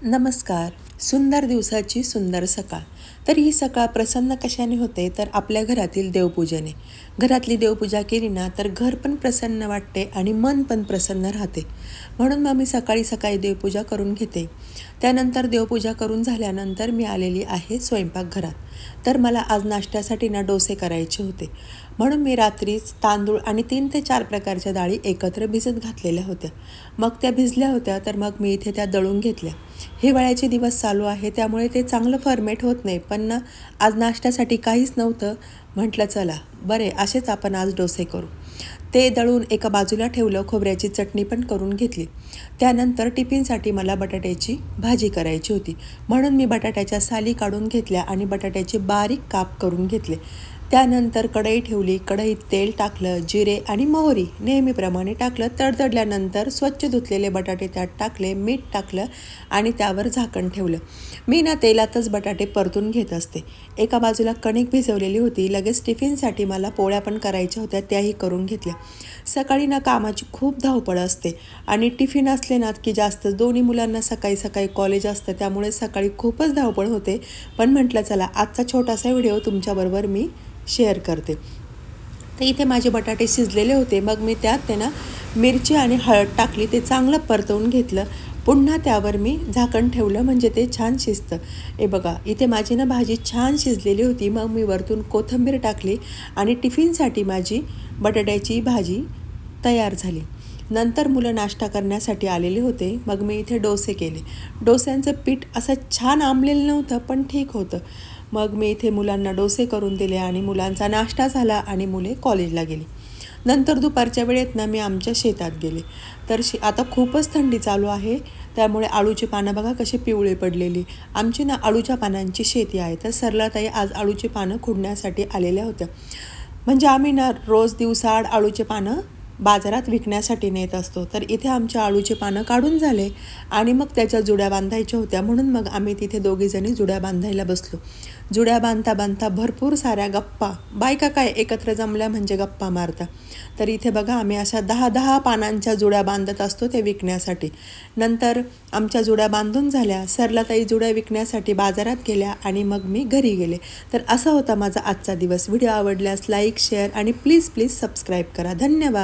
नमस्कार. सुंदर दिवसाची सुंदर सकाळ. तर ही सकाळ प्रसन्न कशाने होते तर आपल्या घरातील देवपूजेने. घरातली देवपूजा केली ना तर घर पण प्रसन्न वाटते आणि मन पण प्रसन्न राहते. म्हणून मग मी सकाळी सकाळी देवपूजा करून घेते. त्यानंतर देवपूजा करून झाल्यानंतर मी आलेली आहे स्वयंपाकघरात. तर मला आज नाश्त्यासाठी ना डोसे करायचे होते. म्हणून मी रात्रीच तांदूळ आणि 3 ते 4 प्रकारच्या डाळी एकत्र भिजत घातलेल्या होत्या. मग त्या भिजल्या होत्या तर मग मी इथे त्या दळून घेतल्या. हिवाळ्याचे दिवस चालू आहे त्यामुळे ते चांगलं फर्मेट होत नाही, पण ना आज नाश्त्यासाठी काहीच नव्हतं. म्हटलं चला बरे असेच आपण आज डोसे करू. ते दळून एका बाजूला ठेवलं. खोबऱ्याची चटणी पण करून घेतली. त्यानंतर टिफिनसाठी मला बटाट्याची भाजी करायची होती, म्हणून मी बटाट्याच्या साली काढून घेतल्या आणि बटाट्याचे बारीक काप करून घेतले. त्यानंतर कढई ठेवली. कढईत तेल टाकलं, जिरे आणि मोहरी नेहमीप्रमाणे टाकलं. तडतडल्यानंतर स्वच्छ धुतलेले बटाटे त्यात टाकले, मीठ टाकलं आणि त्यावर झाकण ठेवलं. मी ना तेलातच बटाटे परतून घेत असते. एका बाजूला कणिक भिजवलेली होती. लगेच टिफिनसाठी मला पोळ्या पण करायच्या होत्या, त्याही करून घेतल्या. सकाळी ना कामाची खूप धावपळ असते आणि टिफिन असले ना की जास्त. दोन्ही मुलांना सकाळी सकाळी कॉलेज असतं त्यामुळे सकाळी खूपच धावपळ होते. पण म्हटलं चला आजचा छोटासा व्हिडिओ तुमच्याबरोबर मी शेअर करते. तर इथे माझे बटाटे शिजलेले होते. मग मी त्यात ना मिरची आणि हळद टाकली. ते चांगलं परतवून घेतलं. पुन्हा त्यावर मी झाकण ठेवलं म्हणजे ते छान शिजतं. हे बघा इथे माझी ना भाजी छान शिजलेली होती. मग मी वरतून कोथिंबीर टाकली आणि टिफिनसाठी माझी बटाट्याची भाजी तयार झाली. नंतर मुलं नाश्ता करण्यासाठी आलेले होते. मग मी इथे डोसे केले. डोस्यांचं पीठ असं छान आंबलेलं नव्हतं पण ठीक होतं. मग मी इथे मुलांना डोसे करून दिले आणि मुलांचा नाश्ता झाला आणि मुले कॉलेजला गेली. नंतर दुपारच्या वेळेत ना मी आमच्या शेतात गेले. तर आता खूपच थंडी चालू आहे त्यामुळे आळूची पानं बघा कशी पिवळे पडलेली. आमची ना आळूच्या पानांची शेती आहे. तर सरलाताई आज आळूची पानं खुडण्यासाठी आलेल्या होत्या. म्हणजे आम्ही ना रोज दिवसाआड आळूचे पानं बाजारात विकण्यासाठी नेत असतो. तर इथे आमच्या आळूचे पानं काढून झाले आणि मग त्याच्या जुड्या बांधायच्या होत्या, म्हणून मग आम्ही तिथे दोघीजणी जुड्या बांधायला बसलो. जुड्या बांधता बांधता भरपूर साऱ्या गप्पा. बायका काय एकत्र जमल्या म्हणजे गप्पा मारता. तर इथे बघा आम्ही अशा 10-10 पानांच्या जुड्या बांधत असतो ते विकण्यासाठी. नंतर आमच्या जुड्या बांधून झाल्या. सरलाताई जुड्या विकण्यासाठी बाजारात गेल्या आणि मग मी घरी गेले. तर असा होता माझा आजचा दिवस. व्हिडिओ आवडल्यास लाईक, शेअर आणि प्लीज सबस्क्राईब करा. धन्यवाद.